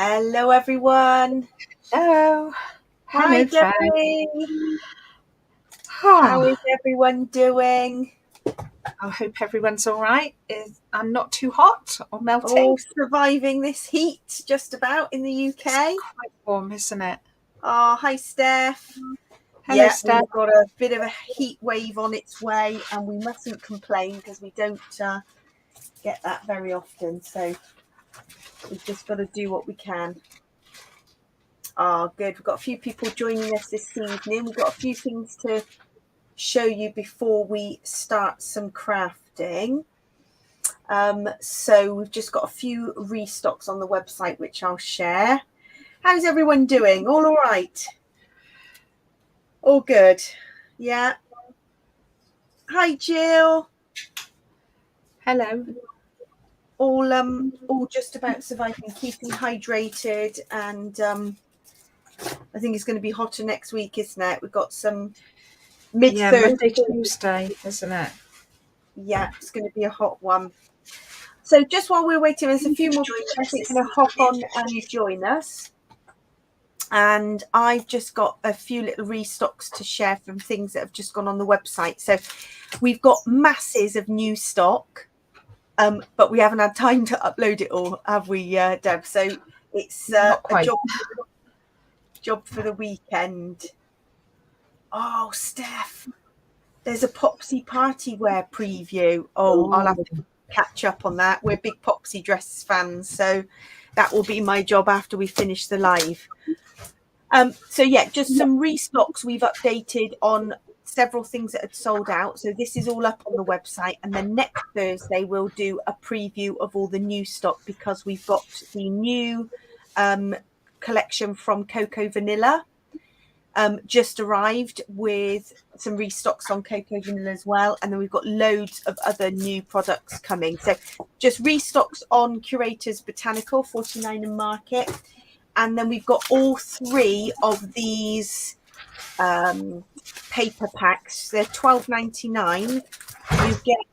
Hello, everyone. Hello. Hi, Debbie. How is everyone doing? I hope everyone's all right. I'm not too hot or melting. All surviving this heat just about in the UK. It's quite warm, isn't it? Oh, hi, Steph. Hello, yeah, Steph. We've got a bit of a heat wave on its way, and we mustn't complain because we don't get that very often. So we've just got to do what we can. Oh, good. We've got a few people joining us this evening. We've got a few things to show you before we start some crafting. So we've just got a few restocks on the website, which I'll share. How's everyone doing? All right? All good? Yeah. Hi, Jill. Hello. All just about surviving, keeping hydrated, and I think it's going to be hotter next week, isn't it? We've got some mid-30s. Monday, Tuesday, isn't it? Yeah, it's going to be a hot one. So just while we're waiting, there's a few more people I think going to hop on and join us. And I've just got a few little restocks to share from things that have just gone on the website. So we've got masses of new stock, but we haven't had time to upload it all, have we, Deb? So it's a job for the weekend. Oh, Steph, there's a Popsy Party Wear preview. I'll have to catch up on that. We're big Popsy Dresses fans, so that will be my job after we finish the live. So yeah, just some restocks we've updated on several things that had sold out. So this is all up on the website, and then next Thursday we'll do a preview of all the new stock because we've got the new collection from Cocoa Vanilla just arrived with some restocks on Cocoa Vanilla as well, and then we've got loads of other new products coming. So just restocks on Curators Botanical, 49 and Market. And then we've got all three of these paper packs. They're $12.99. You get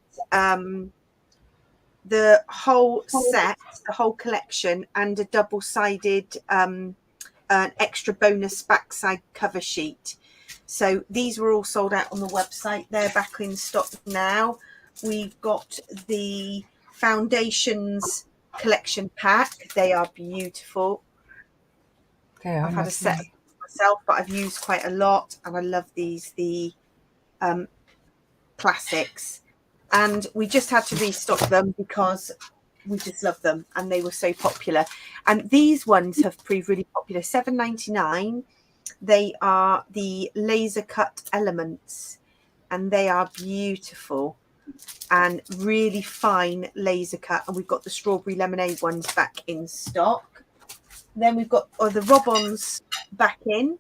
the whole set, the whole collection, and a double-sided an extra bonus backside cover sheet. So these were all sold out on the website. They're back in stock now. We've got the Foundations collection pack. They are beautiful. I've had a set myself, but I've used quite a lot, and I love these, the classics. And we just had to restock them because we just love them, and they were so popular. And these ones have proved really popular. $7.99. They are the laser cut elements, and they are beautiful and really fine laser cut. And we've got the strawberry lemonade ones back in stock. Then we've got the Rob-ons back in,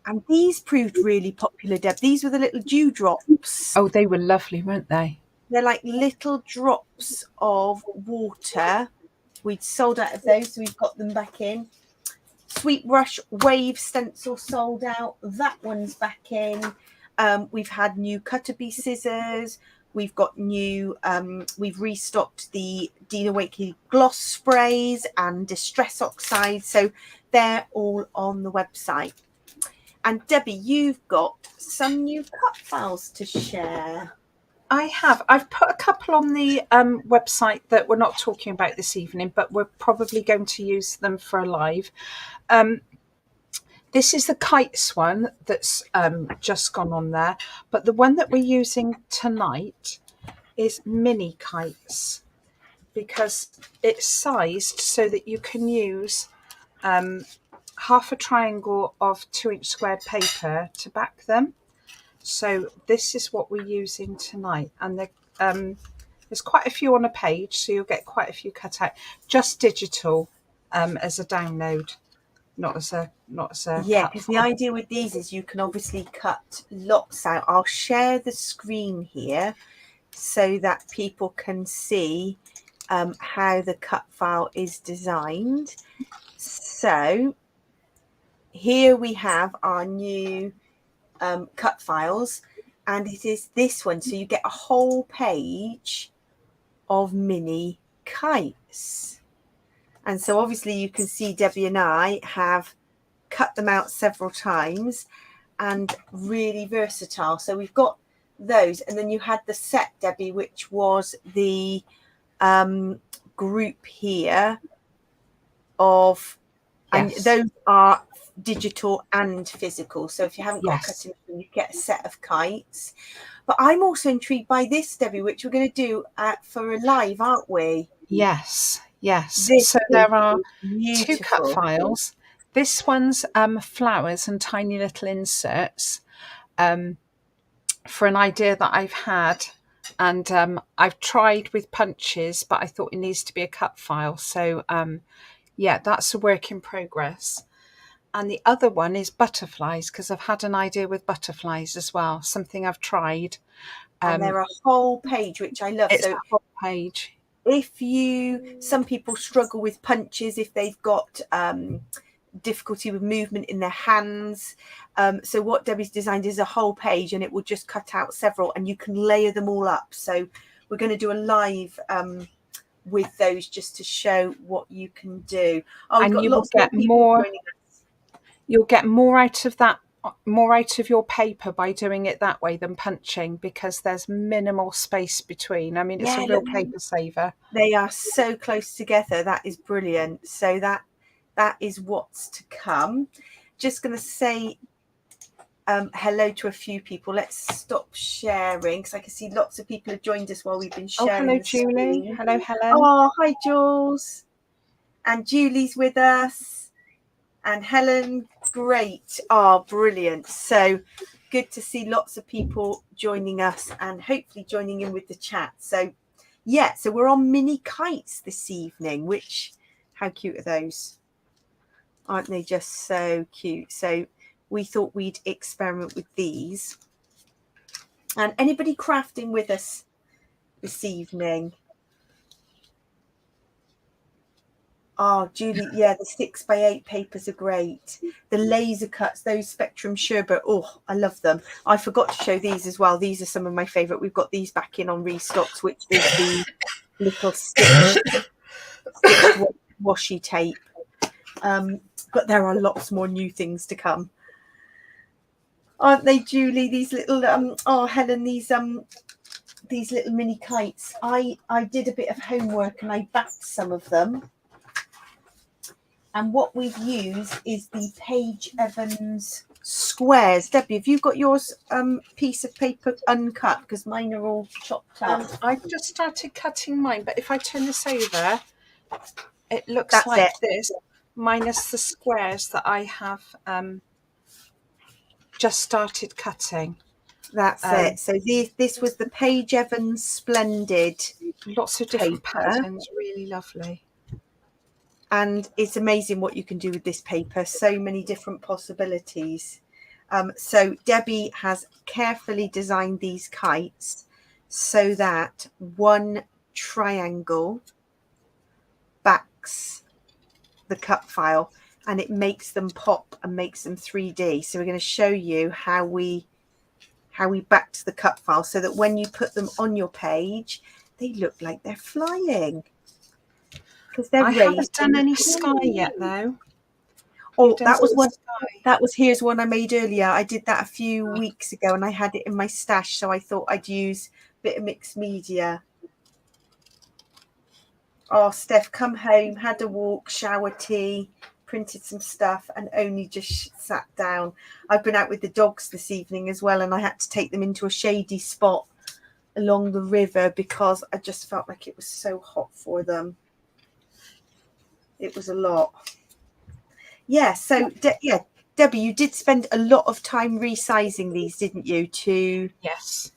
and these proved really popular, Deb. These were the little dewdrops. Oh, they were lovely, weren't they? They're like little drops of water. We'd sold out of those, so we've got them back in. Sweet Brush Wave Stencil sold out. That one's back in. We've had new Cutterbee scissors. We've got new, we've restocked the Dina Wakley gloss sprays and Distress Oxide. So they're all on the website. And Debbie, you've got some new cut files to share. I have. I've put a couple on the website that we're not talking about this evening, but we're probably going to use them for a live. This is the kites one that's just gone on there, but the one that we're using tonight is mini kites because it's sized so that you can use half a triangle of 2-inch squared paper to back them. So this is what we're using tonight, and there's quite a few on a page, so you'll get quite a few cut out. Just digital as a download. Not as a yeah, because the idea with these is you can obviously cut lots out. I'll share the screen here so that people can see how the cut file is designed. So here we have our new cut files, and it is this one. So you get a whole page of mini kites. And so obviously you can see Debbie and I have cut them out several times, and really versatile. So we've got those, and then you had the set, Debbie, which was the group here of, and Yes. those are digital and physical. So if you haven't got a Yes. cutting machine, you get a set of kites. But I'm also intrigued by this, Debbie, which we're going to do for a live, aren't we? Yes. Yes. This So is there are two cut beautiful. files. This one's flowers and tiny little inserts for an idea that I've had. And I've tried with punches, but I thought it needs to be a cut file. So yeah, that's a work in progress. And the other one is butterflies, because I've had an idea with butterflies as well, something I've tried. And they're a whole page, which I love. It's So a whole page. if some people struggle with punches, if they've got difficulty with movement in their hands. So what Debbie's designed is a whole page, and it will just cut out several, and you can layer them all up. So we're going to do a live with those just to show what you can do. Oh, And you will get more. You'll get more out of that, more out of your paper by doing it that way than punching, because there's minimal space between. I mean, it's a real paper saver. They are so close together. That is brilliant. So that is what's to come. Just going to say hello to a few people. Let's stop sharing because I can see lots of people have joined us while we've been sharing. Oh, hello, Julie. Hello, Helen. Oh, hi, Jules. And Julie's with us. And Helen, great. Oh, brilliant. So good to see lots of people joining us and hopefully joining in with the chat. So, yeah, so we're on mini kites this evening, which, how cute are those? Aren't they just so cute? So we thought we'd experiment with these. And anybody crafting with us this evening? Oh, Julie, yeah, the 6x8 papers are great. The laser cuts, those Spectrum Sherbet, oh, I love them. I forgot to show these as well. These are some of my favourite. We've got these back in on restocks, which is the little stitched washi tape. But there are lots more new things to come. Aren't they, Julie? These little, oh, Helen, these little mini kites. I did a bit of homework and I backed some of them. And what we've used is the Paige Evans squares. Debbie, have you got yours piece of paper uncut? Because mine are all chopped up. I've just started cutting mine, but if I turn this over, it looks like this, minus the squares that I have just started cutting. That's it. So this was the Paige Evans Splendid. Lots of different patterns, really lovely. And it's amazing what you can do with this paper. So many different possibilities. So Debbie has carefully designed these kites so that one triangle backs the cut file and it makes them pop and makes them 3D. So we're going to show you how we backed the cut file so that when you put them on your page, they look like they're flying. I haven't done any sky yet, though. Oh, that was one. That was here's one I made earlier. I did that a few weeks ago, and I had it in my stash, so I thought I'd use a bit of mixed media. Oh, Steph, come home, had a walk, shower tea, printed some stuff, and only just sat down. I've been out with the dogs this evening as well, and I had to take them into a shady spot along the river because I just felt like it was so hot for them. It was a lot. Yeah, so Debbie, you did spend a lot of time resizing these, didn't you? Yes,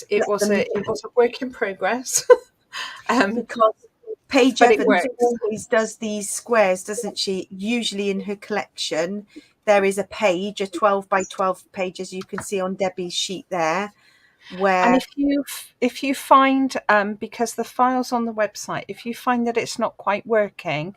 it was a work in progress. Because Paige Evans always does these squares, doesn't she? Usually in her collection, there is a page, a 12 by 12 page, as you can see on Debbie's sheet there. And if you find, because the file's on the website, if you find that it's not quite working,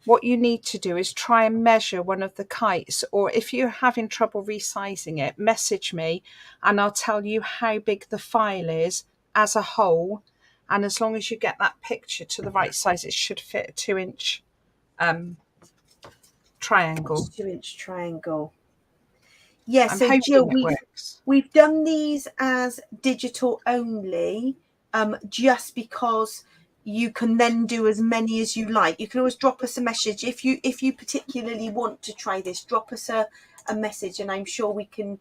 what you need to do is try and measure one of the kites, or if you're having trouble resizing it, message me and I'll tell you how big the file is as a whole, And as long as you get that picture to the right size, it should fit a 2-inch triangle. 2-inch triangle. Yeah, I'm so hoping Jill, it works. we've done these as digital only, just because you can then do as many as you like. You can always drop us a message if you particularly want to try this. Drop us a message, and I'm sure we can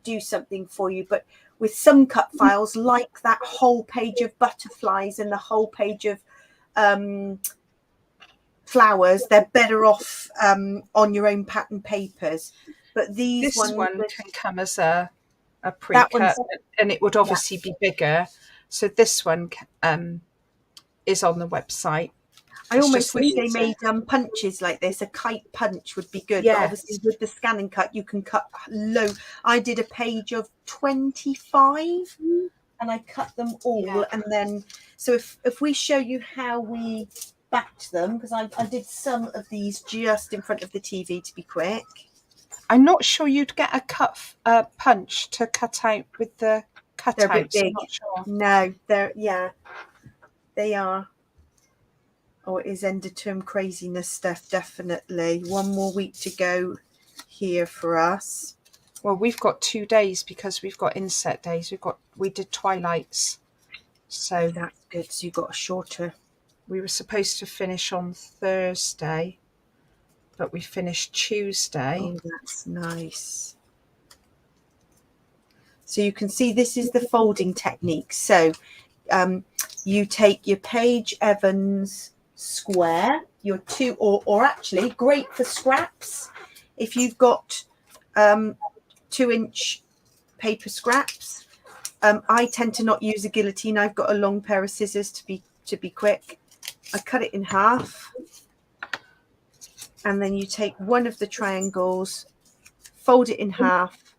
do something for you. But with some cut files, like that whole page of butterflies and the whole page of flowers, they're better off on your own pattern papers. But these This one can come as a pre-cut, and it would obviously be bigger. So this one is on the website. I almost wish they made punches like this. A kite punch would be good. But obviously with the scan and cut, you can cut low. I did a page of 25 and I cut them all. And then, so if we show you how we backed them, because I did some of these just in front of the TV to be quick. I'm not sure you'd get a punch to cut out with the cutouts. They're a bit big. I'm not sure. No, they are. Oh, it is end of term craziness stuff, definitely. 1 more week to go here for us. Well, we've got 2 days because we've got inset days. We did twilights. So that's good. So you got a shorter. We were supposed to finish on Thursday, but we finished Tuesday. Oh, that's nice. So you can see this is the folding technique. So you take your Paige Evans square, your 2, or actually great for scraps if you've got 2-inch paper scraps. I tend to not use a guillotine. I've got a long pair of scissors to be quick. I cut it in half, and then you take one of the triangles, fold it in half.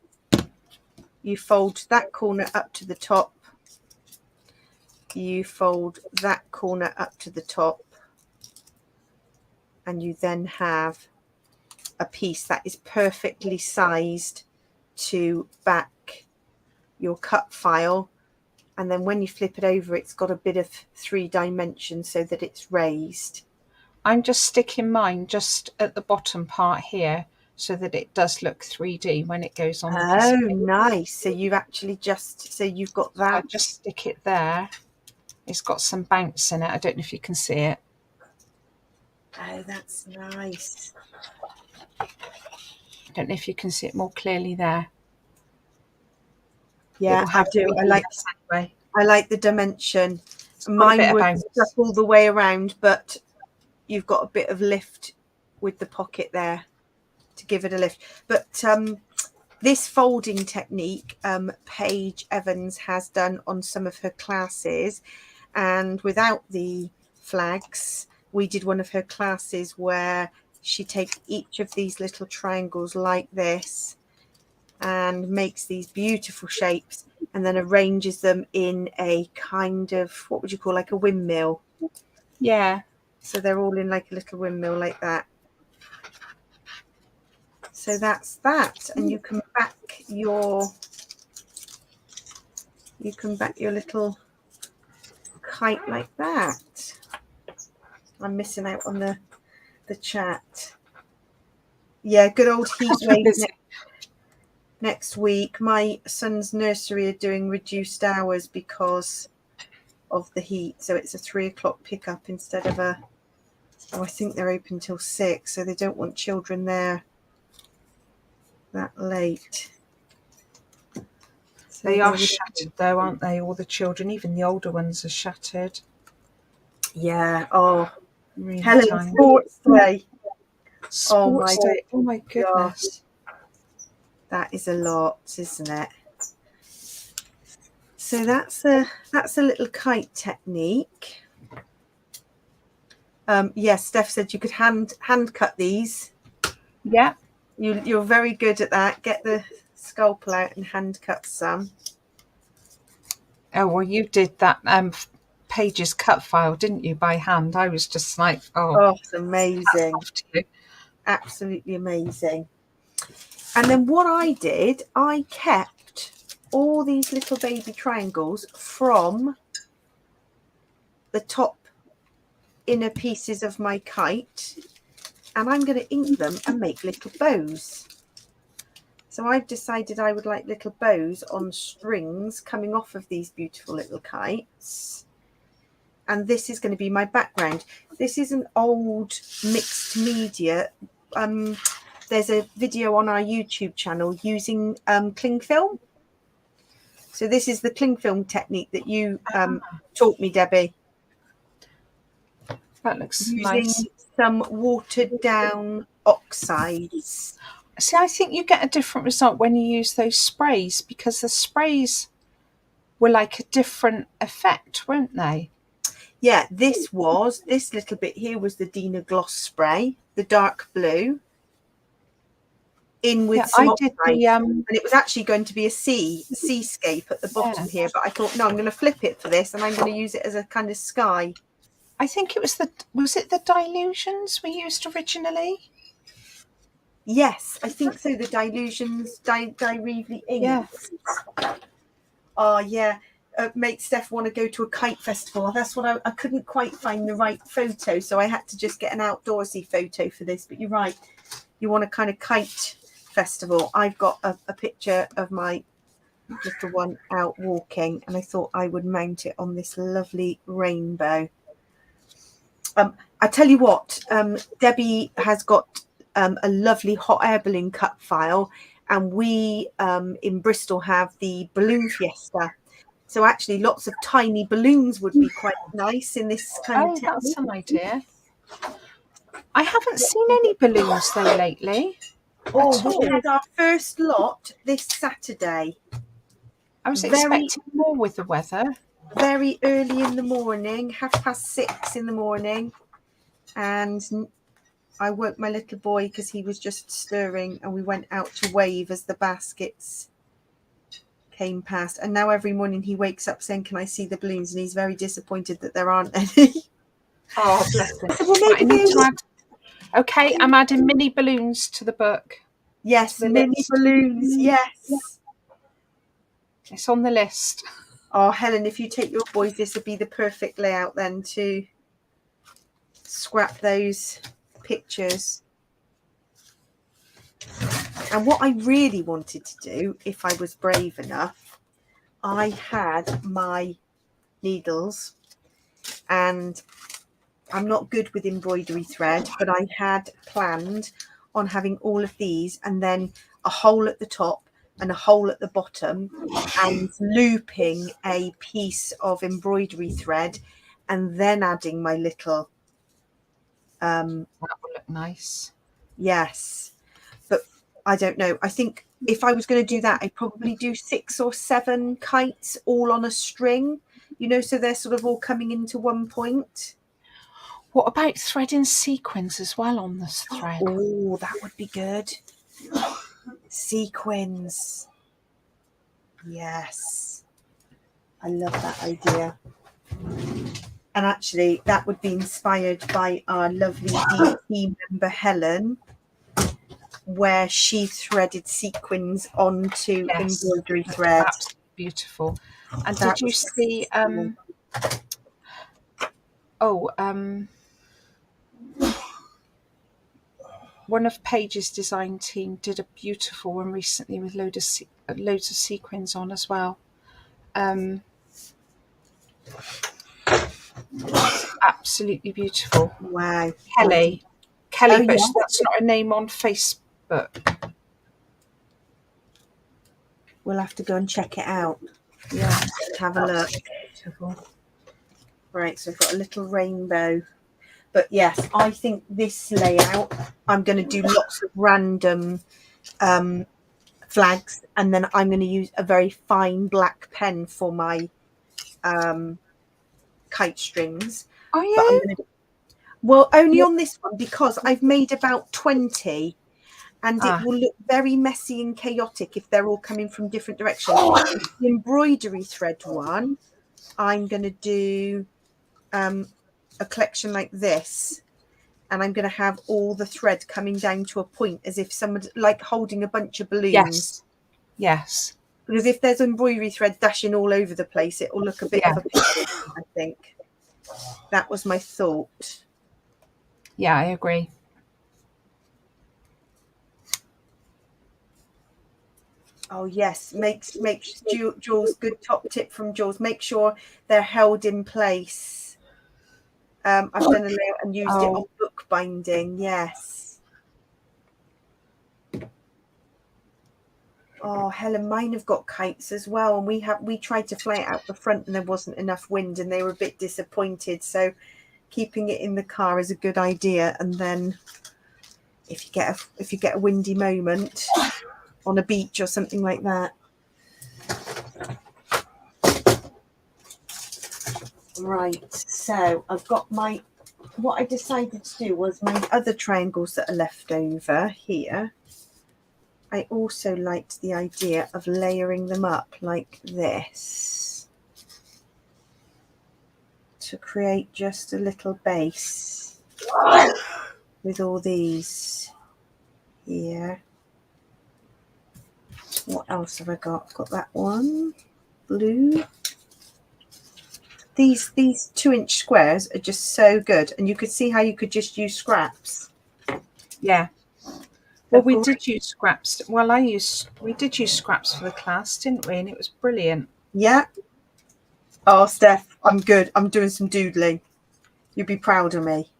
You fold that corner up to the top. You fold that corner up to the top. And you then have a piece that is perfectly sized to back your cut file. And then when you flip it over, it's got a bit of 3 dimensions so that it's raised. I'm just sticking mine just at the bottom part here so that it does look 3D when it goes on. Oh, nice. So you've actually you've got that. I'll just stick it there. It's got some bounce in it. I don't know if you can see it. Oh, that's nice. I don't know if you can see it more clearly there. Yeah, I do. I like the dimension. Mine was stuck all the way around, but you've got a bit of lift with the pocket there to give it a lift. But this folding technique, Paige Evans has done on some of her classes, and without the flags, we did one of her classes where she takes each of these little triangles like this and makes these beautiful shapes and then arranges them in a kind of, what would you call, like a windmill? Yeah. So they're all in like a little windmill like that. So that's that. And you can back your little kite like that. I'm missing out on the chat. Yeah, good old heat wave next week. My son's nursery are doing reduced hours because of the heat, so it's a 3 o'clock pickup instead of I think they're open till 6, so they don't want children there that late. So they are shattered though, aren't they? All the children, even the older ones, are shattered. Yeah. Oh, really Helen, sports day. Sports day. Oh my goodness. God. That is a lot, isn't it? So that's a little kite technique. Yes, Steph said you could hand cut these. Yeah. You're very good at that. Get the scalpel out and hand cut some. Oh, well, you did that Paige's cut file, didn't you, by hand? I was just like, oh, it's amazing. Absolutely amazing. And then what I did, I kept all these little baby triangles from the top inner pieces of my kite, and I'm going to ink them and make little bows. So I've decided I would like little bows on strings coming off of these beautiful little kites. And this is going to be my background. This is an old mixed media. There's a video on our YouTube channel using cling film. So this is the cling film technique that you taught me, Debbie. That looks using nice. some watered down oxides. See, I think you get a different result when you use those sprays, because the sprays were like a different effect, weren't they? Yeah, this little bit here was the Dina Gloss spray, the dark blue, in with some oxide. And it was actually going to be a seascape at the bottom here, but I thought, no, I'm going to flip it for this, and I'm going to use it as a kind of sky. I think it was the Dilutions we used originally? Yes, I think so. The Dilutions, Direvely ink. Yes. Oh, yeah. Make Steph want to go to a kite festival. That's what I couldn't quite find the right photo, so I had to just get an outdoorsy photo for this. But you're right. You want a kind of kite festival. I've got a picture of my little one out walking, and I thought I would mount it on this lovely rainbow. I tell you what, Debbie has got a lovely hot air balloon cut file, and we in Bristol have the balloon fiesta. So actually lots of tiny balloons would be quite nice in this kind of technique. That's an idea. I haven't seen any balloons though lately. Oh, we had our first lot this Saturday. I was expecting more with the weather. Very early in the morning, 6:30 in the morning. And I woke my little boy because he was just stirring, and we went out to wave as the baskets came past. And now every morning he wakes up saying, "Can I see the balloons?" And he's very disappointed that there aren't any. Oh, bless him. Right, I need to add. Okay, I'm adding mini balloons to the book. Yes, mini balloons. Yes. It's on the list. Oh, Helen, if you take your boys, this would be the perfect layout then to scrap those pictures. And what I really wanted to do, if I was brave enough, I had my needles, and I'm not good with embroidery thread, but I had planned on having all of these and then a hole at the top and a hole at the bottom, and looping a piece of embroidery thread and then adding my little that would look nice. Yes, but I don't know. I think if I was going to do that, I'd probably do 6 or 7 kites all on a string, so they're sort of all coming into one point. What about threading sequins as well on this thread? Oh, that would be good. Sequins. Yes. I love that idea. And actually, that would be inspired by our lovely DT member, Helen, where she threaded sequins onto embroidery thread. That's beautiful. And did you see... one of Paige's design team did a beautiful one recently with loads of sequins on as well. Absolutely beautiful. Wow. Kelly, but that's not a name on Facebook. We'll have to go and check it out. Yeah, have a look. Beautiful. Right, so I've got a little rainbow. But yes, I think this layout, I'm going to do lots of random flags, and then I'm going to use a very fine black pen for my kite strings. Are you? Well, only on this one, because I've made about 20, and it will look very messy and chaotic if they're all coming from different directions. The embroidery thread one, I'm going to do a collection like this, and I'm going to have all the thread coming down to a point as if someone's like holding a bunch of balloons. Yes. Because if there's embroidery thread dashing all over the place, it will look a bit of a picture, I think. That was my thought. Yeah, I agree. Oh yes, Jules, good top tip from Jules. Make sure they're held in place. I've done a layout and used it on book binding. Yes. Oh, Helen, mine have got kites as well, and we tried to fly it out the front, and there wasn't enough wind, and they were a bit disappointed. So, keeping it in the car is a good idea. And then, if you get a windy moment on a beach or something like that. Right, so I've got what I decided to do was my other triangles that are left over here. I also liked the idea of layering them up like this to create just a little base with all these here. What else have I got? I've got that one, blue. These 2-inch squares are just so good, and you could see how you could just use scraps. Yeah. Well, we did use scraps. Well, we did use scraps for the class, didn't we? And it was brilliant. Yeah. Oh, Steph, I'm good. I'm doing some doodling. You'd be proud of me.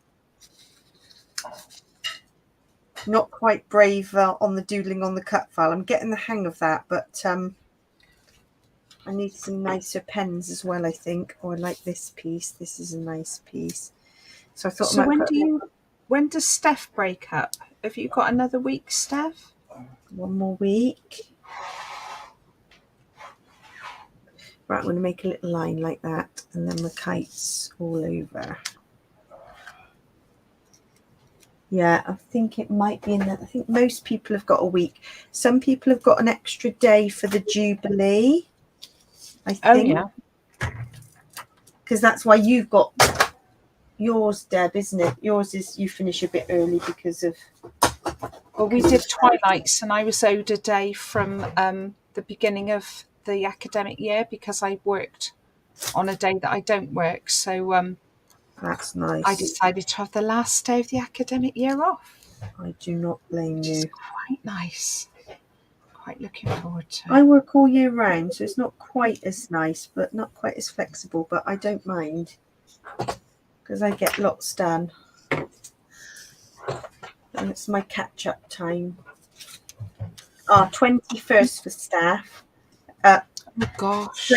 Not quite brave on the doodling on the cut file. I'm getting the hang of that, but I need some nicer pens as well, I think. Oh, I like this piece. This is a nice piece. So I thought. So when does Steph break up? Have you got another week, Steph? One more week. Right, I'm going to make a little line like that, and then the kites all over. Yeah, I think it might be in that. I think most people have got a week. Some people have got an extra day for the Jubilee, I think. Oh, yeah. Because that's why you've got yours, Deb, isn't it? Yours is you finish a bit early because of... Well, we did Twilights, and I was owed a day from the beginning of the academic year because I worked on a day that I don't work. So that's nice. I decided to have the last day of the academic year off. I do not blame you. It's quite nice. Quite looking forward to it. I work all year round, so it's not quite as nice, but not quite as flexible, but I don't mind because I get lots done. And it's my catch-up time. 21st for staff. Oh, gosh.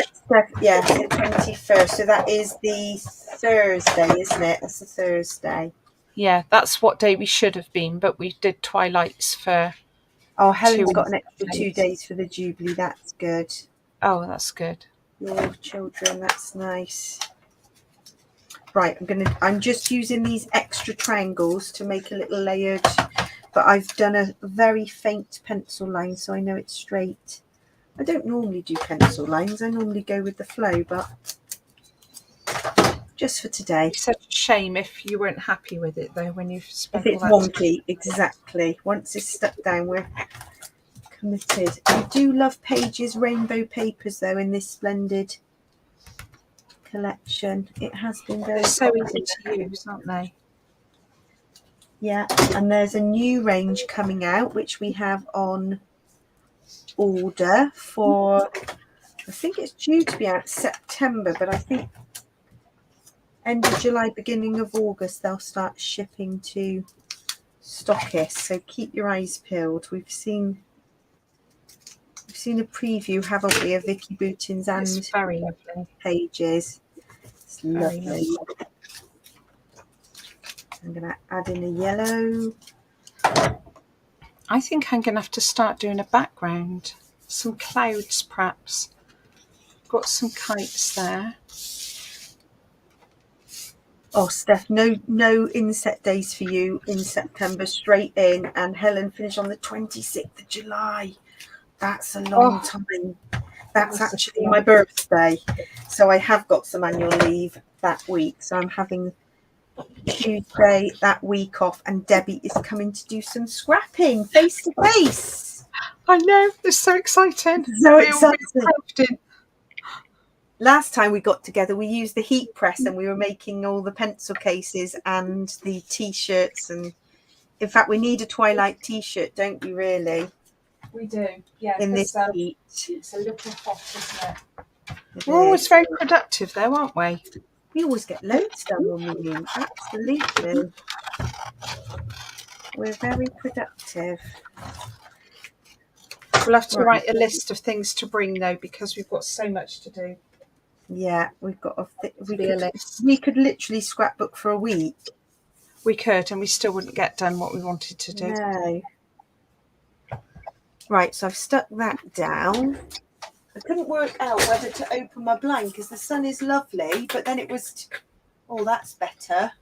Yeah, the 21st. So that is the Thursday, isn't it? That's the Thursday. Yeah, that's what day we should have been, but we did Twilights for... Oh, Helen's got an extra 2 days for the Jubilee. That's good. Oh, that's good. Your children, that's nice. Right, I'm just using these extra triangles to make a little layered, but I've done a very faint pencil line so I know it's straight. I don't normally do pencil lines. I normally go with the flow, but just for today. It's such a shame if you weren't happy with it though when you've spent if it's wonky, exactly. Once it's stuck down, we're committed. I do love Paige's rainbow papers though in this splendid collection. It has been very so easy to use, aren't they? Yeah, and there's a new range coming out which we have on order for, I think it's due to be out September, but I think end of July, beginning of August they'll start shipping to stockists, so keep your eyes peeled. We've seen a preview, haven't we, of Vicky Boutin's and it's very lovely. Pages. It's lovely. I'm going to add in a yellow. I think I'm going to have to start doing a background. Some clouds, perhaps. Got some kites there. Oh, Steph, no inset days for you in September, straight in. And Helen finish on the 26th of July. That's a long time. That's actually my birthday. So I have got some annual leave that week. So I'm having Tuesday that week off, and Debbie is coming to do some scrapping face to face. I know, it's so exciting. So exciting. last time we got together, we used the heat press and we were making all the pencil cases and the t-shirts. And in fact, we need a Twilight t-shirt, don't we, really? We do, yeah. In this heat. It's a little hot, isn't it? We're always very productive though, aren't we? We always get loads done when we meet. Absolutely. We're very productive. We'll have to write a list of things to bring though, because we've got so much to do. Yeah, we've got we could literally scrapbook for a week. We could, and we still wouldn't get done what we wanted to do. No. Right, so I've stuck that down. I couldn't work out whether to open my blind because the sun is lovely, but then it was, oh, that's better.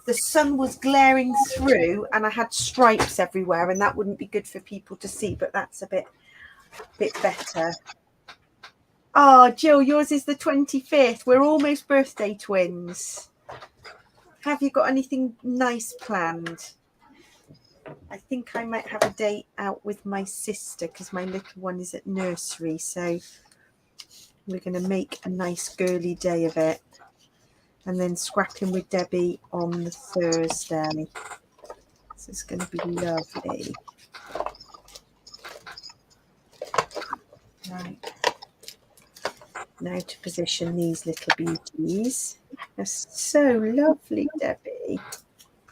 The sun was glaring through and I had stripes everywhere, and that wouldn't be good for people to see, but that's a bit better. Oh, Jill, yours is the 25th. We're almost birthday twins. Have you got anything nice planned? I think I might have a day out with my sister because my little one is at nursery, so we're going to make a nice girly day of it. And then scrapping with Debbie on the Thursday. So it's going to be lovely. Right. Now to position these little beauties. They're so lovely, Debbie.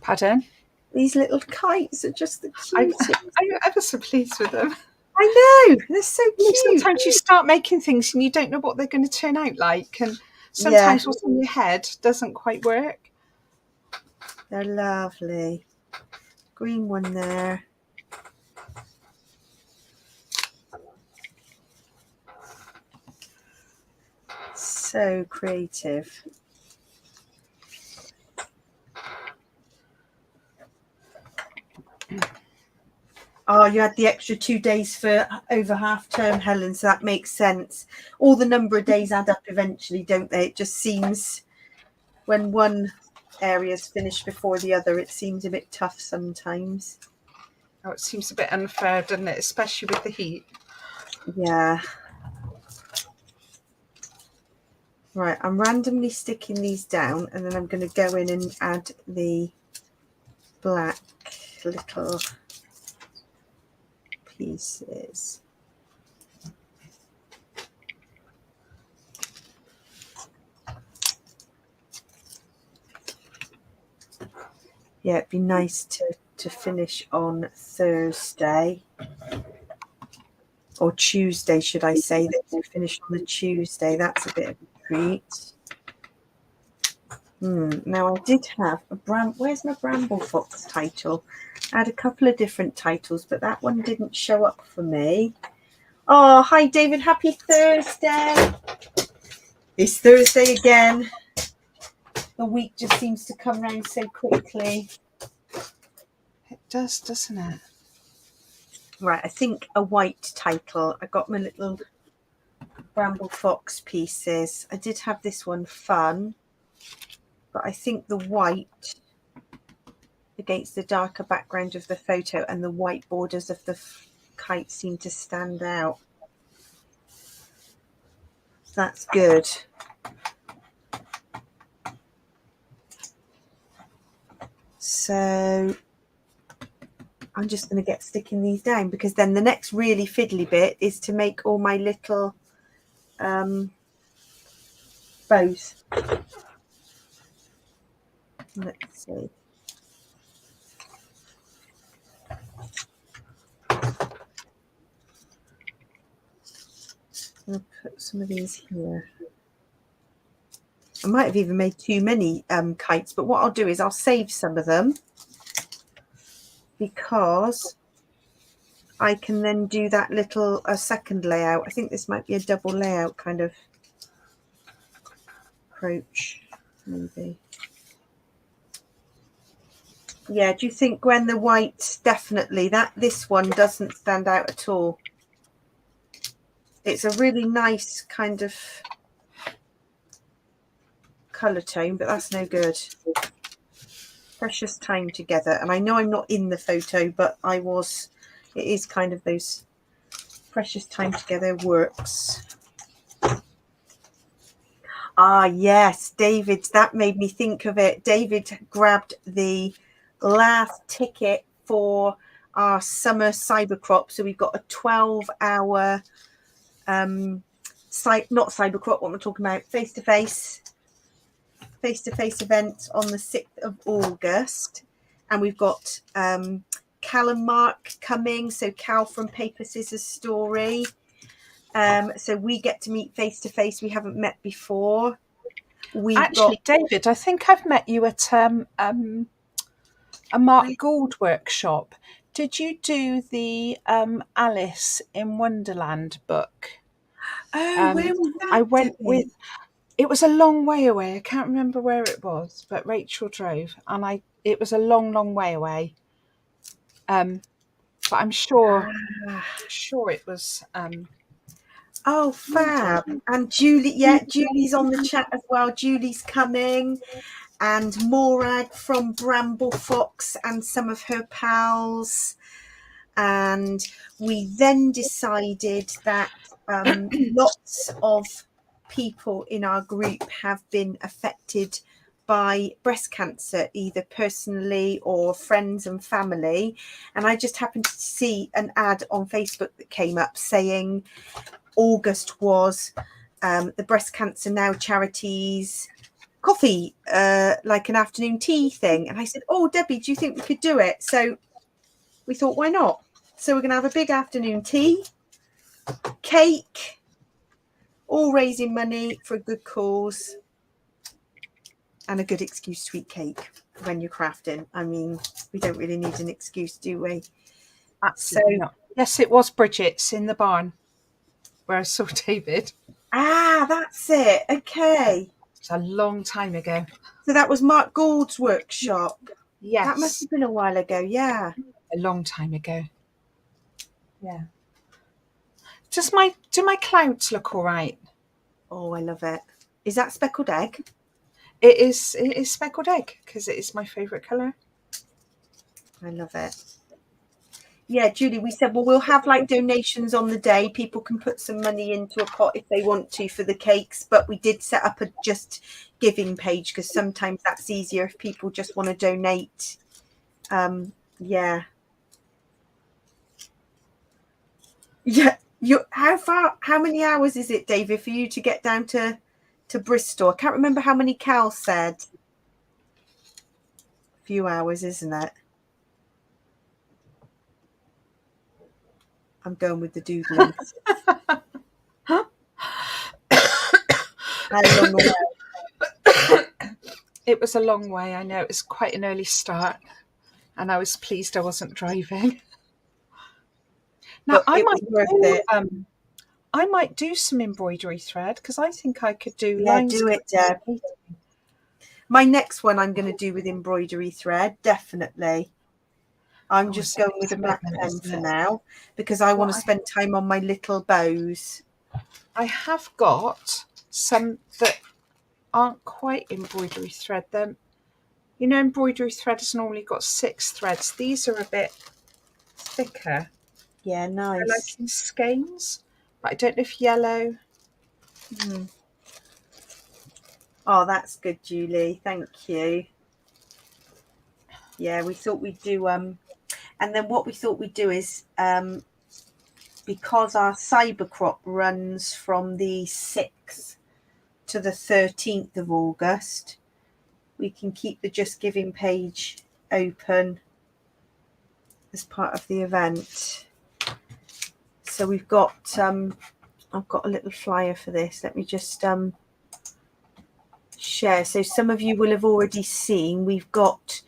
Pardon? These little kites are just the cutest. I'm ever so pleased with them. I know, they're so cute. Sometimes you start making things and you don't know what they're going to turn out like, and sometimes what's in your head doesn't quite work. They're lovely. Green one there. So creative. Oh, you had the extra 2 days for over half term, Helen, so that makes sense. All the number of days add up eventually, don't they? It just seems when one area's finished before the other, it seems a bit tough sometimes. Oh, it seems a bit unfair, doesn't it? Especially with the heat. Yeah. Right, I'm randomly sticking these down and then I'm going to go in and add the black little pieces. Yeah, it'd be nice to finish on Thursday. Or Tuesday, should I say, that we finish on the Tuesday. That's a bit of a treat. Now, I did have a where's my Bramble Fox title? I had a couple of different titles, but that one didn't show up for me. Oh, hi, David. Happy Thursday. It's Thursday again. The week just seems to come round so quickly. It does, doesn't it? Right, I think a white title. I got my little Bramble Fox pieces. I did have this one, Fun, but I think the white against the darker background of the photo and the white borders of the kite seem to stand out. That's good. So I'm just going to get sticking these down, because then the next really fiddly bit is to make all my little bows. Let's see. I'm going to put some of these here. I might have even made too many kites, but what I'll do is I'll save some of them, because I can then do that little second layout. I think this might be a double layout kind of approach, maybe. Yeah, do you think, Gwen, the white, definitely, this one doesn't stand out at all. It's a really nice kind of colour tone, but that's no good. Precious time together. And I know I'm not in the photo, but I was. It is kind of those precious time together works. Ah, yes, David, that made me think of it. David grabbed the last ticket for our summer cybercrop. So we've got a 12-hour not cybercrop, what we're talking about, face-to-face event on the 6th of August. And we've got Cal and Mark coming, so Cal from Paper Scissors Story. So we get to meet face-to-face. We haven't met before. Actually, David, I think I've met you at a Mark Gould workshop. Did you do the Alice in Wonderland book? Oh, where was that? I went with. It was a long way away. I can't remember where it was, but Rachel drove, and it was a long, long way away. But I'm sure it was. Oh, fab! And Julie, yeah, Julie's on the chat as well. Julie's coming, and Morag from Bramble Fox and some of her pals. And we then decided that lots of people in our group have been affected by breast cancer, either personally or friends and family. And I just happened to see an ad on Facebook that came up saying August was the Breast Cancer Now charities coffee, like an afternoon tea thing. And I said, oh, Debbie, do you think we could do it? So we thought, why not? So we're going to have a big afternoon tea, cake, all raising money for a good cause, and a good excuse to eat cake when you're crafting. I mean, we don't really need an excuse, do we? Absolutely not. Yes, it was Bridget's in the barn where I saw David. Ah, that's it. Okay. It's a long time ago. So that was Mark Gould's workshop. Yes. That must have been a while ago, yeah. A long time ago. Yeah. Do my clouds look all right? Oh, I love it. Is that speckled egg? It is speckled egg because it is my favourite colour. I love it. Yeah, Julie, we said, well, we'll have like donations on the day. People can put some money into a pot if they want to for the cakes. But we did set up a just giving page because sometimes that's easier if people just want to donate. Yeah. Yeah. How many hours is it, David, for you to get down to Bristol? I can't remember how many Cal said. A few hours, isn't it? I'm going with the doodling. It was a long way. I know it was quite an early start, and I was pleased I wasn't driving. Now I might do some embroidery thread because I think I could do. Yeah, do it, Deb. My next one I'm going to do with embroidery thread, definitely. I'm just going with a black pen for now because I want to spend time on my little bows. I have got some that aren't quite embroidery thread. Then, you know, embroidery thread has normally got 6 threads. These are a bit thicker. Yeah, nice. They're like in skeins, but I don't know if yellow. Oh, that's good, Julie. Thank you. Yeah, we thought we'd do and then what we thought we'd do is because our cybercrop runs from the 6th to the 13th of August, we can keep the Just Giving page open as part of the event. So we've got I've got a little flyer for this. Let me just share. So some of you will have already seen we've got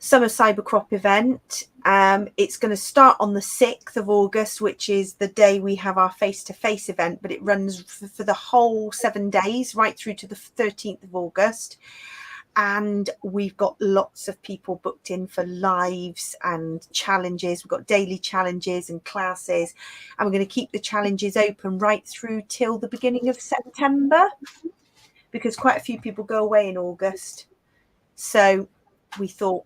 Summer Cybercrop event. It's going to start on the 6th of August, which is the day we have our face-to-face event, but it runs for the whole 7 days, right through to the 13th of August. And we've got lots of people booked in for lives and challenges. We've got daily challenges and classes, and we're going to keep the challenges open right through till the beginning of September because quite a few people go away in August. So we thought,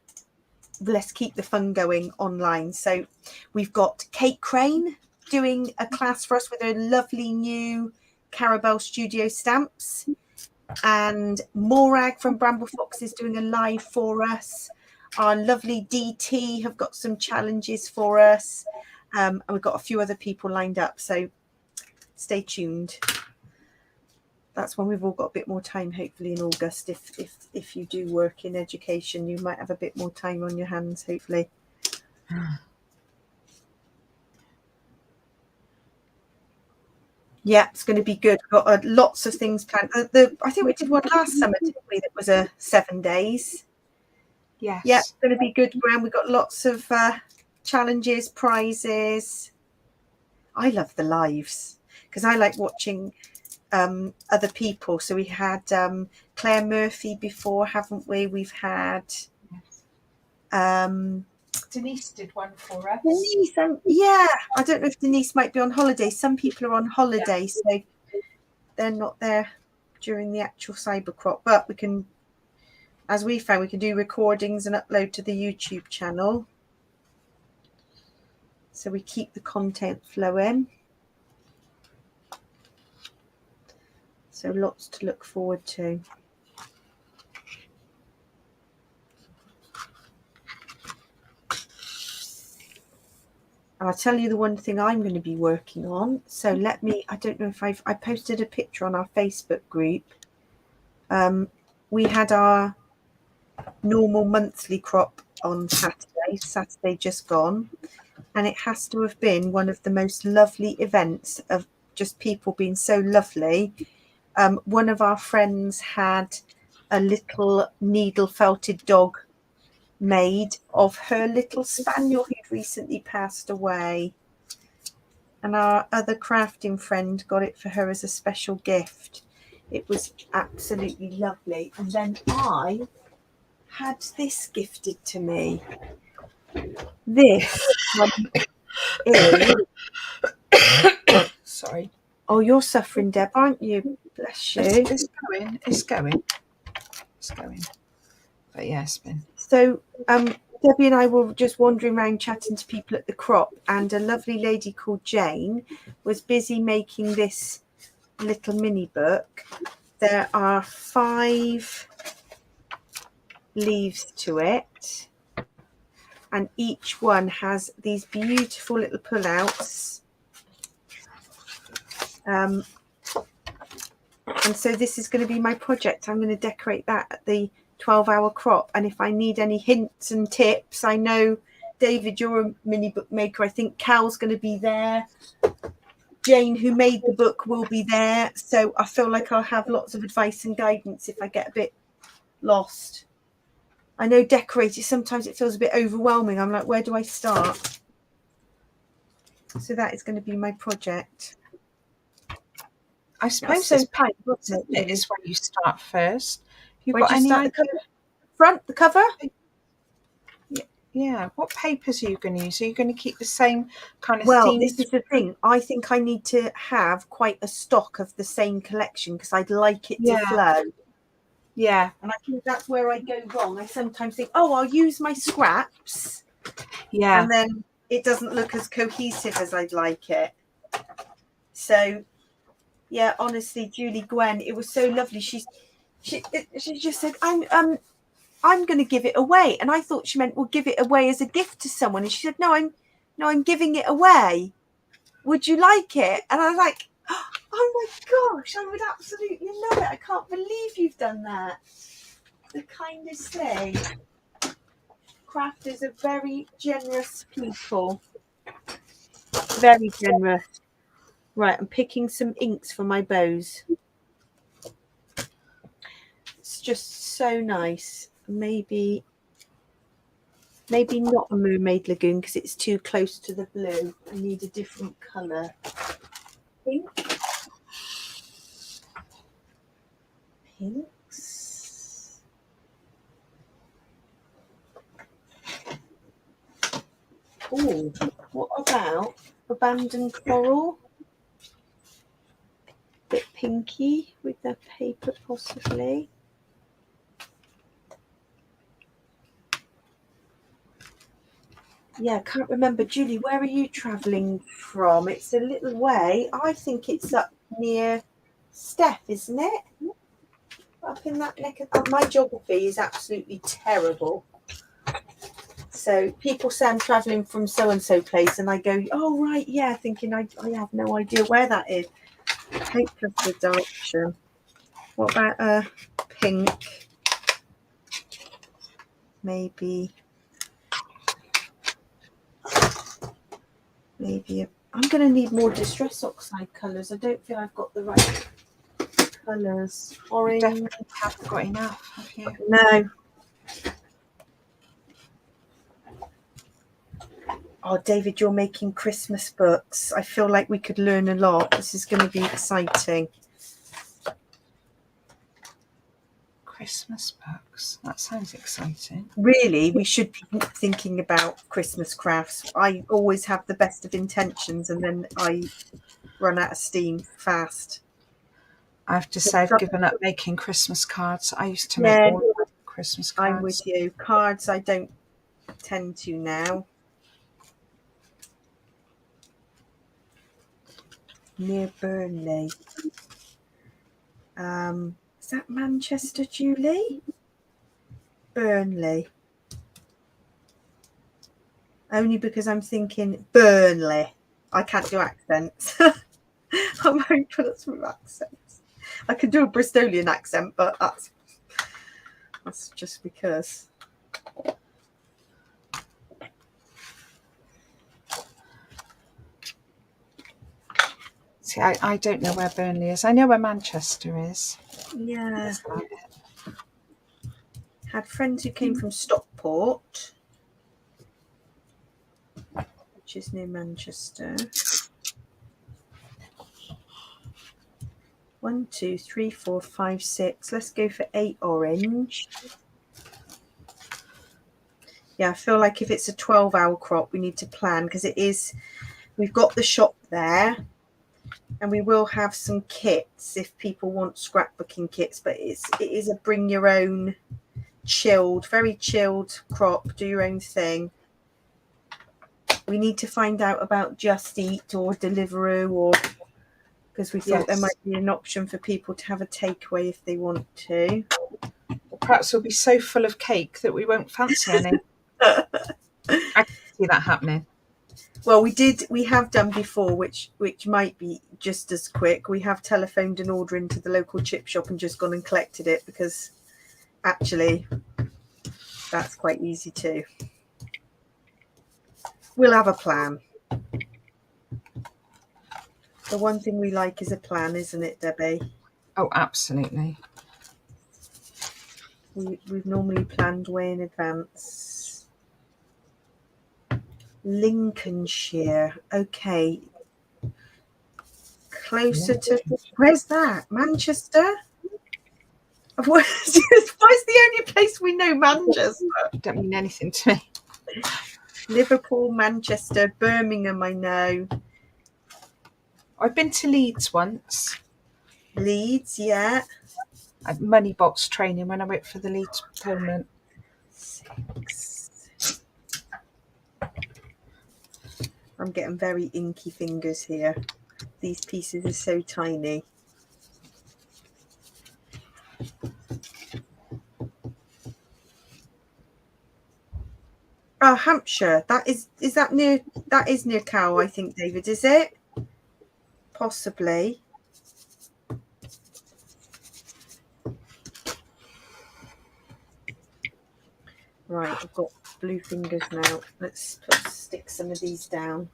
let's keep the fun going online. So we've got Kate Crane doing a class for us with a lovely new Carabelle Studio stamps, and Morag from Bramble Fox is doing a live for us. Our lovely DT have got some challenges for us, and we've got a few other people lined up, so stay tuned. That's when we've all got a bit more time, hopefully in August. If you do work in education, you might have a bit more time on your hands, hopefully. Yeah, it's going to be good. We've got lots of things planned. I think we did one last summer, didn't we? That was 7 days. Yes. Yeah, it's going to be good, Graham. We've got lots of challenges, prizes. I love the lives because I like watching other people. So we had Claire Murphy before, haven't we? We've had Denise did one for us. Denise, yeah, I don't know if Denise might be on holiday. Some people are on holiday, so they're not there during the actual cyber crop, but we can, as we found, we can do recordings and upload to the YouTube channel, so we keep the content flowing. So lots to look forward to. I'll tell you the one thing I'm going to be working on. So let me, I don't know if I posted a picture on our Facebook group. We had our normal monthly crop on Saturday just gone. And it has to have been one of the most lovely events of just people being so lovely. One of our friends had a little needle felted dog made of her little spaniel who'd recently passed away, and our other crafting friend got it for her as a special gift. It was absolutely lovely. And then I had this gifted to me. This is sorry. Oh, you're suffering, Deb, aren't you? Bless you. It's going. But yeah, it's been. So Debbie and I were just wandering around chatting to people at the crop, and a lovely lady called Jane was busy making this little mini book. There are 5 leaves to it, and each one has these beautiful little pullouts. And so this is going to be my project. I'm going to decorate that at the 12-hour crop, and if I need any hints and tips, I know David, you're a mini book maker. I think Cal's going to be there. Jane, who made the book, will be there. So I feel like I'll have lots of advice and guidance if I get a bit lost. I know decorating, sometimes it feels a bit overwhelming. I'm like, where do I start? So that is going to be my project. I suppose so this tight, wasn't it? is when you start first. You've Where got do you any start the cover? Front, the cover? Yeah. What papers are you going to use? Are you going to keep the same kind of Well, theme? this is the thing. I think I need to have quite a stock of the same collection because I'd like it to flow. Yeah. And I think that's where I go wrong. I sometimes think, oh, I'll use my scraps. Yeah. And then it doesn't look as cohesive as I'd like it. So, yeah, honestly, Julie Gwen, it was so lovely. She just said, I'm going to give it away. And I thought she meant, well, give it away as a gift to someone. And she said, no, I'm giving it away. Would you like it? And I was like, oh my gosh, I would absolutely love it. I can't believe you've done that. The kindest thing. Crafters are very generous people. Very generous. Right, I'm picking some inks for my bows. It's just so nice. Maybe not a mermaid lagoon because it's too close to the blue. I need a different colour. Pinks. Oh, what about abandoned coral? Bit pinky with the paper possibly. Yeah, I can't remember. Julie, where are you travelling from? It's a little way. I think it's up near Steph, isn't it? Up in that neck of... my geography is absolutely terrible. So people say I'm travelling from so-and-so place and I go, oh, right, yeah, thinking I have no idea where that is. Hopeless with direction. What about pink? Maybe I'm going to need more Distress Oxide colours. I don't feel I've got the right colours. Orange. You definitely haven't got enough, have you? No. Oh, David, you're making Christmas books. I feel like we could learn a lot. This is going to be exciting. Christmas books. That sounds exciting. Really, we should be thinking about Christmas crafts. I always have the best of intentions and then I run out of steam fast. I have to say I've given up making Christmas cards. I used to make all of Christmas cards. I'm with you. Cards I don't tend to now. Near Burnley. Is that Manchester, Julie? Burnley. Only because I'm thinking Burnley. I can't do accents. I'm very good at some accents. I can do a Bristolian accent, but that's just because. See, I don't know where Burnley is. I know where Manchester is. Yeah. Had friends who came from Stockport, which is near Manchester. 1, 2, 3, 4, 5, 6. Let's go for 8 orange. Yeah, I feel like if it's a 12-hour crop, we need to plan because it is. We've got the shop there, and we will have some kits if people want scrapbooking kits. But it is a bring your own, chilled, very chilled crop. Do your own thing. We need to find out about Just Eat or Deliveroo, or because we thought there might be an option for people to have a takeaway if they want to. Well, perhaps we'll be so full of cake that we won't fancy any. I can see that happening. Well, we have done before, which might be just as quick. We have telephoned an order into the local chip shop and just gone and collected it because actually that's quite easy too. We'll have a plan. The one thing we like is a plan, isn't it, Debbie? Oh, absolutely. We've normally planned way in advance. Lincolnshire. Okay. Closer to... Where's that? Manchester? Why is the only place we know Manchester? Don't mean anything to me. Liverpool, Manchester, Birmingham, I know. I've been to Leeds once. Leeds, yeah. I had money box training when I went for the Leeds tournament. 6. I'm getting very inky fingers here. These pieces are so tiny. Oh, Hampshire. Is that near? That is near Cow, I think, David. Is it? Possibly. Right, I've got blue fingers now. Let's stick some of these down.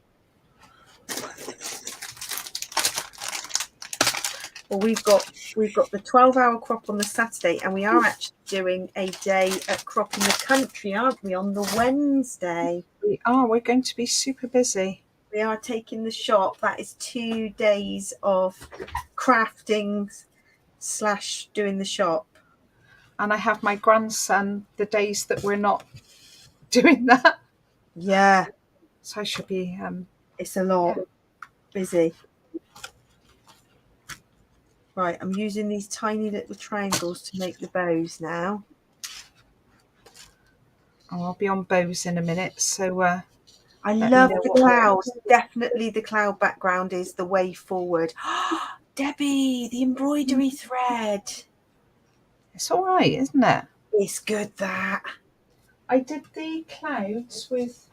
Well, we've got the 12-hour crop on the Saturday, and we are actually doing a day at Crop in the Country, aren't we, on the Wednesday? We are. We're going to be super busy. We are taking the shop. That is 2 days of crafting / doing the shop. And I have my grandson the days that we're not doing that. Yeah. So I should be... it's a lot. Busy. Right, I'm using these tiny little triangles to make the bows now. Oh, I'll be on bows in a minute, so... I love the clouds. Definitely the cloud background is the way forward. Debbie, the embroidery thread. It's all right, isn't it? It's good, that. I did the clouds with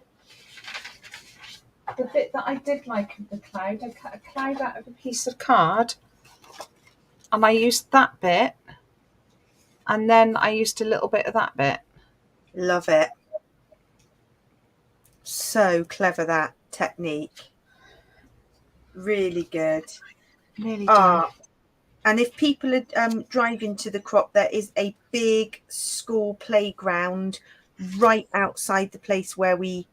the bit that I did like of the cloud. I cut a cloud out of a piece of card and I used that bit, and then I used a little bit of that bit. Love it. So clever, that technique. Really good. Really do. And if people are driving to the crop, there is a big school playground right outside the place where we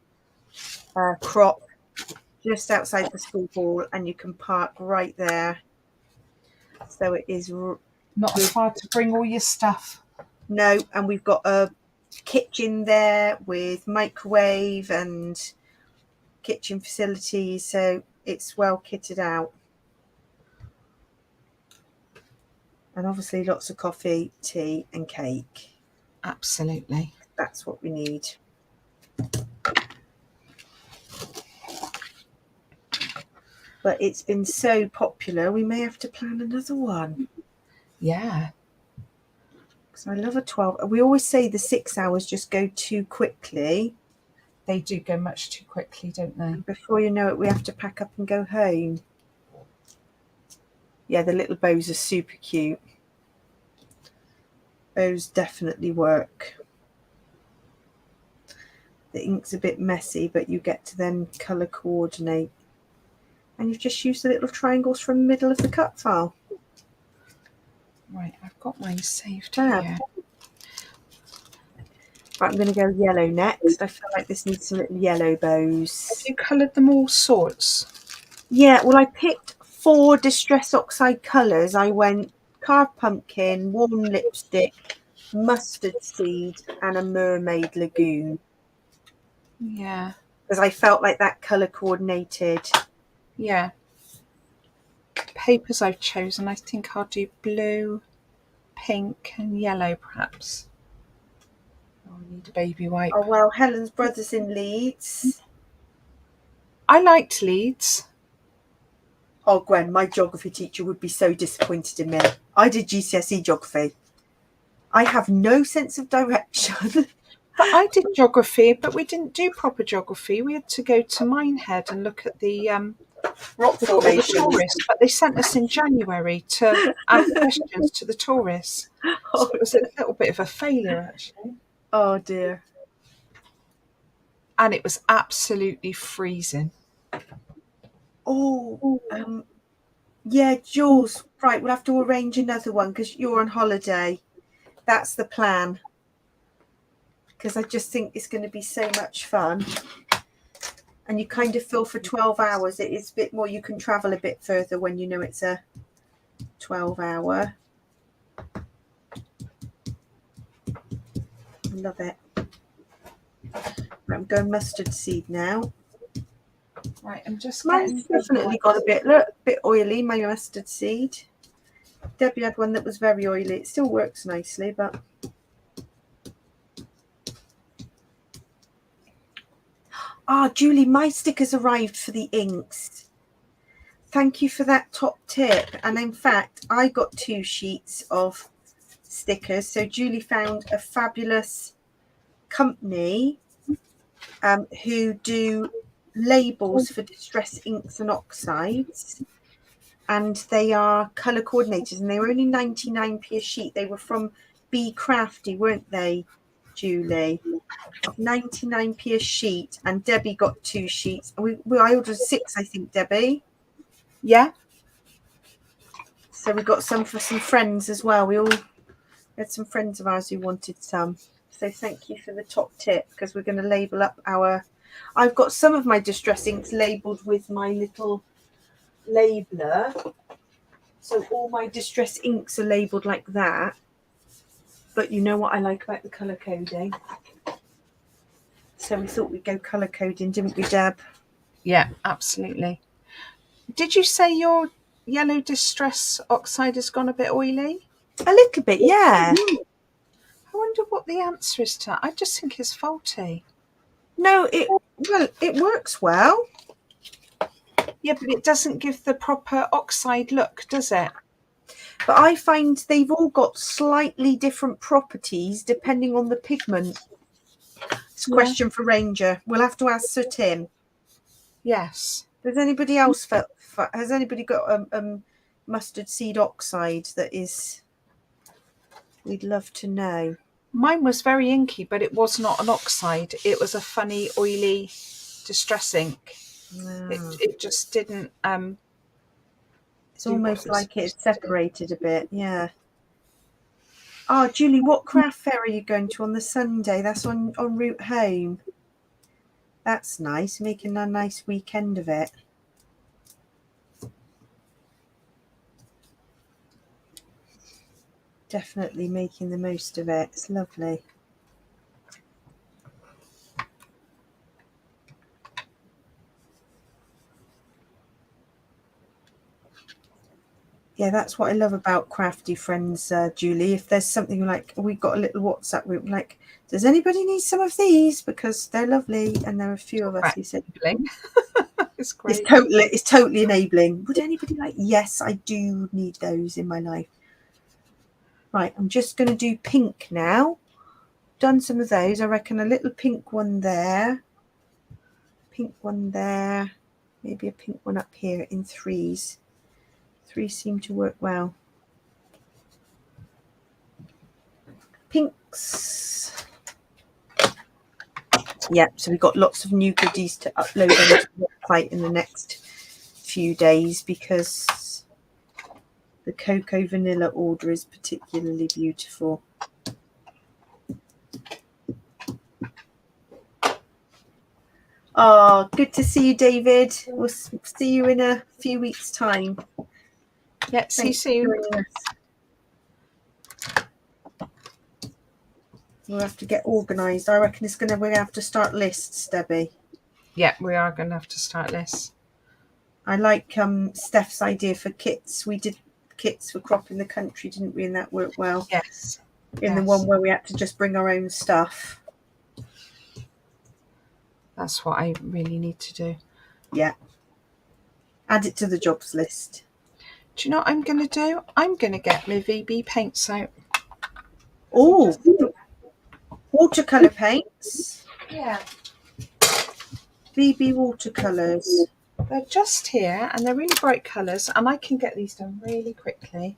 crop, just outside the school hall, and you can park right there. So it is not as hard to bring all your stuff. No, and we've got a kitchen there with microwave and kitchen facilities, so it's well kitted out. And obviously lots of coffee, tea and cake. Absolutely. That's what we need. But it's been so popular, we may have to plan another one. Yeah. Because I love a 12. We always say the 6 hours just go too quickly. They do go much too quickly, don't they? Before you know it, we have to pack up and go home. Yeah, the little bows are super cute. Bows definitely work. The ink's a bit messy, but you get to then colour coordinate. And you've just used the little triangles from the middle of the cut file. Right, I've got mine saved Fab. here. Right, I'm going to go yellow next. I feel like this needs some little yellow bows. Have you coloured them all sorts? Yeah, well, I picked 4 Distress Oxide colours. I went carved pumpkin, warm lipstick, mustard seed, and a mermaid lagoon. Yeah. Because I felt like that colour coordinated. Yeah. Papers I've chosen, I think I'll do blue, pink and yellow perhaps. Oh, I need a baby wipe. Oh, well, Helen's brother's in Leeds. I liked Leeds. Oh, Gwen, my geography teacher would be so disappointed in me. I did GCSE geography. I have no sense of direction. But I did geography, but we didn't do proper geography. We had to go to Minehead and look at the rock the formation. tourists. But they sent us in January to ask questions to the tourists. So it was a little bit of a failure, actually. Oh, dear. And it was absolutely freezing. Oh, yeah, Jules. Right, we'll have to arrange another one because you're on holiday. That's the plan. Because I just think it's going to be so much fun. And you kind of feel for 12 hours, it is a bit more, you can travel a bit further when you know it's a 12-hour. I love it. I'm going mustard seed now. Right, I'm just Mine's definitely got a bit oily, my mustard seed. Debbie had one that was very oily. It still works nicely, but... Ah, Julie, my stickers arrived for the inks. Thank you for that top tip. And in fact, I got 2 sheets of stickers. So Julie found a fabulous company who do labels for distress inks and oxides. And they are colour coordinators. And they were only 99p a sheet. They were from Be Crafty, weren't they, Julie? 99p a sheet, and Debbie got 2 sheets. I ordered 6, I think, Debbie. Yeah. So we got some for some friends as well. We all had some friends of ours who wanted some. So thank you for the top tip, because we're going to label up our... I've got some of my distress inks labelled with my little labeler. So all my distress inks are labelled like that. But you know what I like about the colour coding? So we thought we'd go colour coding, didn't we, Deb? Yeah, absolutely. Did you say your yellow distress oxide has gone a bit oily? A little bit, yeah. I wonder what the answer is to that. I just think it's faulty. No, it works well. Yeah, but it doesn't give the proper oxide look, does it? But I find they've all got slightly different properties depending on the pigment. It's a question for Ranger. We'll have to ask Sir Tim. Yes. Has anybody else has anybody got mustard seed oxide that is? We'd love to know. Mine was very inky, but it was not an oxide. It was a funny, oily distress ink. It just didn't. It's almost like it's separated a bit. Yeah. Oh, Julie, what craft fair are you going to on the Sunday? That's en route home. That's nice, making a nice weekend of it. Definitely making the most of it. It's lovely. Yeah, that's what I love about Crafty Friends, Julie. If there's something like, we've got a little WhatsApp group, like, does anybody need some of these? Because they're lovely, and there are a few of us who said, it's great. It's totally enabling. Would anybody like, yes, I do need those in my life. Right, I'm just going to do pink now. Done some of those. I reckon a little pink one there. Pink one there. Maybe a pink one up here in threes. Three seem to work well. Pinks. Yeah, so we've got lots of new goodies to upload onto the website in the next few days because the cocoa vanilla order is particularly beautiful. Oh, good to see you, David. We'll see you in a few weeks' time. Yeah, see you soon. We'll have to get organised. I reckon we're going to have to start lists, Debbie. Yeah, we are going to have to start lists. I like Steph's idea for kits. We did kits for Crop in the Country, didn't we? And that worked well. Yes. In the one where we had to just bring our own stuff. That's what I really need to do. Yeah. Add it to the jobs list. Do you know what I'm going to do? I'm going to get my VB paints out. Oh, watercolour paints. Yeah. VB watercolours. They're just here and they're really bright colours and I can get these done really quickly.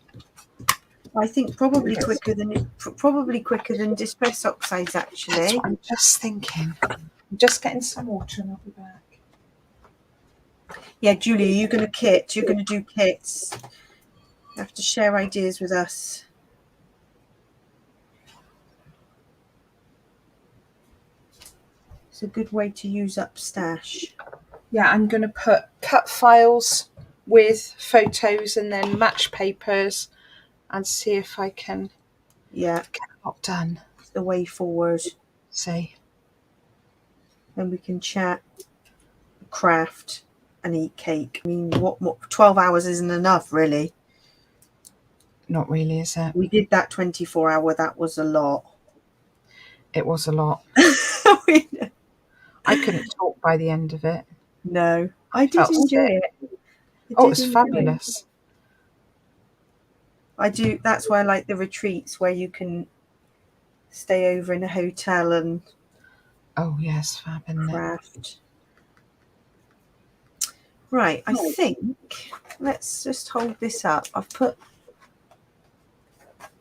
I think probably quicker than Distress Oxides, actually. That's what I'm just thinking. I'm just getting some water and I'll be back. Yeah, Julie, you're going to kit. You're going to do kits. You have to share ideas with us. It's a good way to use up stash. Yeah, I'm going to put cut files with photos and then match papers and see if I can get a lot done. It's the way forward. See. Then we can chat, craft and eat cake. I mean, what 12 hours isn't enough, really. Not really, is it? We did that 24-hour. That was a lot. It was a lot. I couldn't talk by the end of it. No, I did enjoy it. It was fabulous. I do. That's why I like the retreats where you can stay over in a hotel and fab, isn't craft. Right, I think let's just hold this up. I've put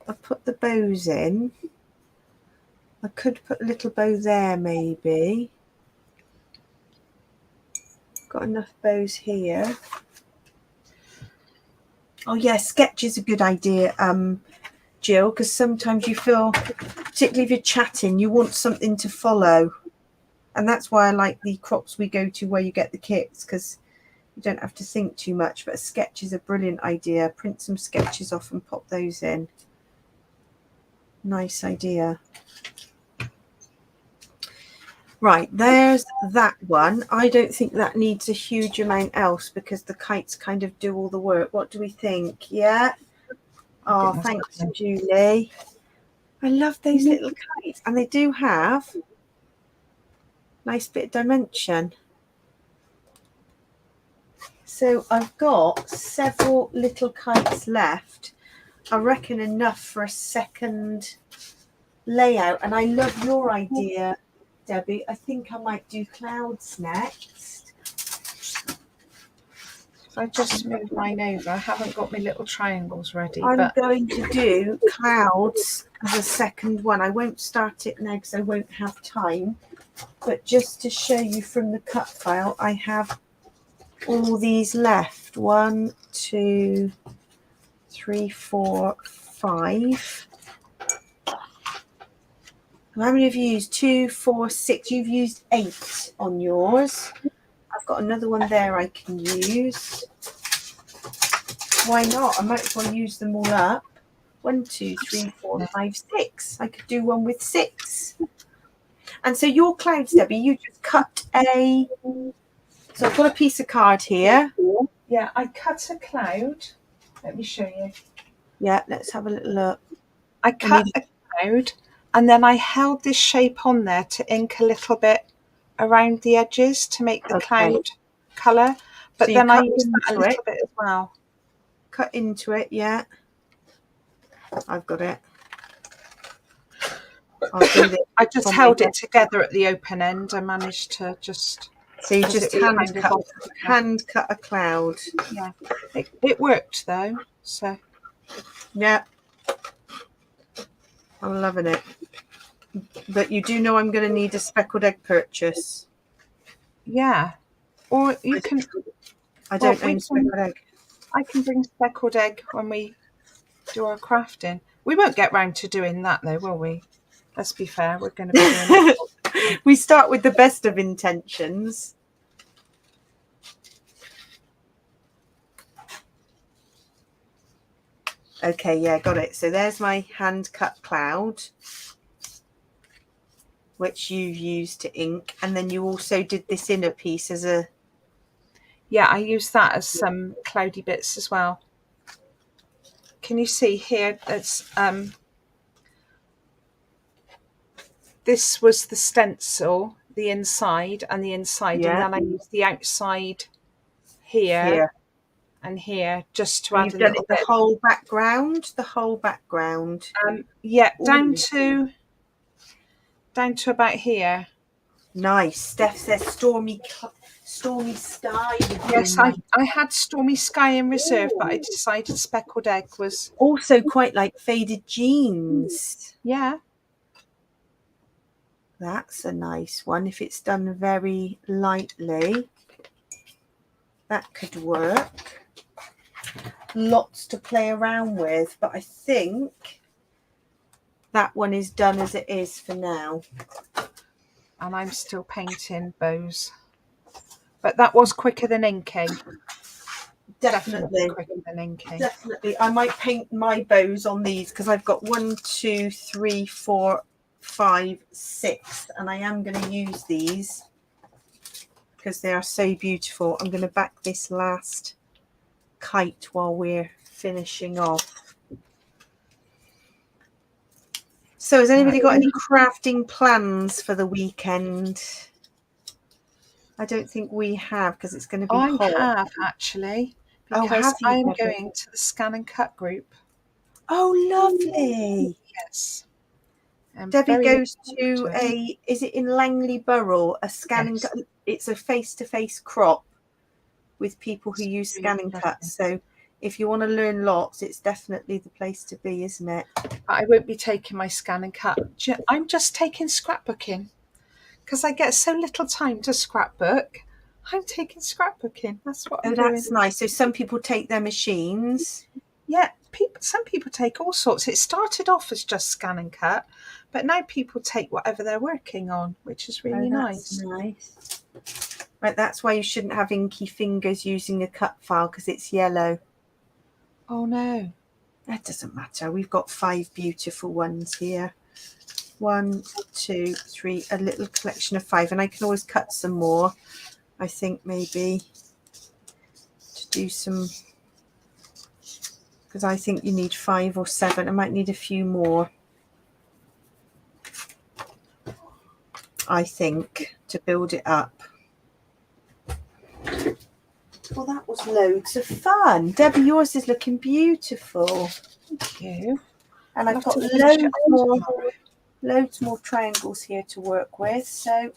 the bows in. I could put a little bow there, maybe. Got enough bows here. Oh yeah, sketch is a good idea, Jill, because sometimes you feel, particularly if you're chatting, you want something to follow. And that's why I like the crops we go to where you get the kits, because you don't have to think too much. But a sketch is a brilliant idea. Print some sketches off and pop those in. Nice idea. Right, there's that one. I don't think that needs a huge amount else because the kites kind of do all the work. What do we think? Yeah? Oh, thanks, Julie. I love those little kites. And they do have a nice bit of dimension. So I've got several little kites left. I reckon enough for a second layout. And I love your idea, Debbie. I think I might do clouds next. If I just move mine over, I haven't got my little triangles ready. I'm going to do clouds as a second one. I won't start it now because I won't have time. But just to show you from the cut file, I have all these left. 1, 2, 3, 4, 5. How many have you used? 2, 4, 6. You've used 8 on yours. I've got another one there I can use. Why not? I might as well use them all up. 1, 2, 3, 4, 5, 6. I could do one with 6. And so your clouds, Debbie, you just cut a... So I've got a piece of card here. Yeah, I cut a cloud. Let me show you. Yeah, let's have a little look. I cut a cloud and then I held this shape on there to ink a little bit around the edges to make the cloud colour. But so then I used that a little bit as well. Cut into it, yeah. I've got it. I just held it together at the open end. I managed to just... So you just hand cut a cloud. Yeah, it worked though. So yeah, I'm loving it. But you do know I'm going to need a speckled egg purchase. Yeah, or you can. I don't own speckled egg. I can bring speckled egg when we do our crafting. We won't get round to doing that though, will we? Let's be fair. We're going to be doing it. We start with the best of intentions. Okay, yeah, got it. So there's my hand cut cloud, which you've used to ink, and then you also did this inner piece as a... Yeah, I used that as some cloudy bits as well. Can you see here? It's this was the stencil, the inside and the inside, and then I used the outside here and here just to add a little bit. The whole background, yeah, down to about here. Nice. Steph says stormy sky. Yes, I had stormy sky in reserve, but I decided speckled egg was also quite like faded jeans. Yeah. That's a nice one. If it's done very lightly, that could work. Lots to play around with, but I think that one is done as it is for now. And I'm still painting bows. But that was quicker than inking. Definitely quicker than inking. Definitely. I might paint my bows on these because I've got 1, 2, 3, 4, 5, 6, and I am going to use these because they are so beautiful. I'm going to back this last kite while we're finishing off. So has anybody got any crafting plans for the weekend? I don't think we have because it's going to be hot. I have actually, because I'm going to the Scan and Cut group. Oh, lovely. Yes. Debbie goes to is it in Langley Borough, a Scan and Cut? It's a face-to-face crop with people who use Scan and Cut. So if you want to learn lots, it's definitely the place to be, isn't it? I won't be taking my Scan and Cut. I'm just taking scrapbooking because I get so little time to scrapbook. I'm taking scrapbooking. That's what I'm doing. That's nice. So some people take their machines. Yeah, some people take all sorts. It started off as just Scan and Cut, but now people take whatever they're working on, which is really nice. Nice. Right, that's why you shouldn't have inky fingers using a cut file because it's yellow. Oh no. That doesn't matter. We've got 5 beautiful ones here. 1, 2, 3, a little collection of 5, and I can always cut some more. I think maybe to do some, because I think you need 5 or 7. I might need a few more, I think, to build it up. Well, that was loads of fun. Debbie, yours is looking beautiful. Thank you. And I've Love got to finish it loads more triangles here to work with. So I'm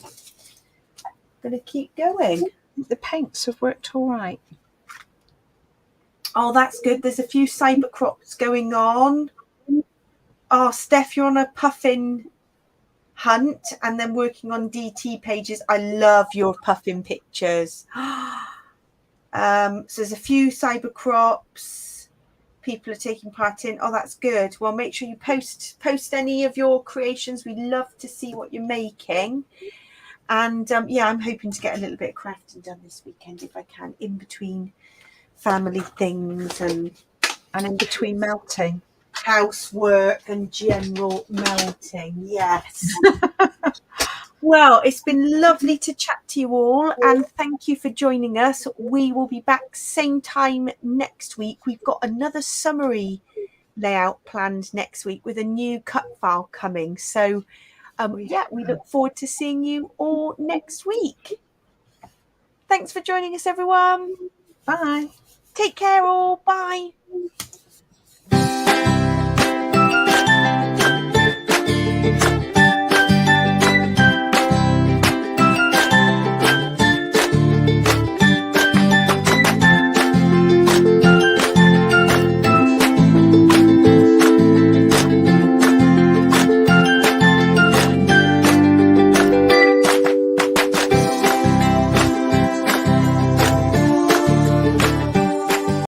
going to keep going. The paints have worked all right. Oh, that's good. There's a few cyber crops going on. Oh, Steph, you're on a puffin hunt and then working on DT pages. I love your puffin pictures. So there's a few cyber crops people are taking part in. Oh, that's good. Well, make sure you post any of your creations. We love to see what you're making. And yeah, I'm hoping to get a little bit of crafting done this weekend if I can, in between family things and in between melting. Housework and general melting. Yes. Well, it's been lovely to chat to you all, and thank you for joining us. We will be back same time next week. We've got another summary layout planned next week with a new cut file coming. So yeah, we look forward to seeing you all next week. Thanks for joining us, everyone. Bye. Take care all. Bye.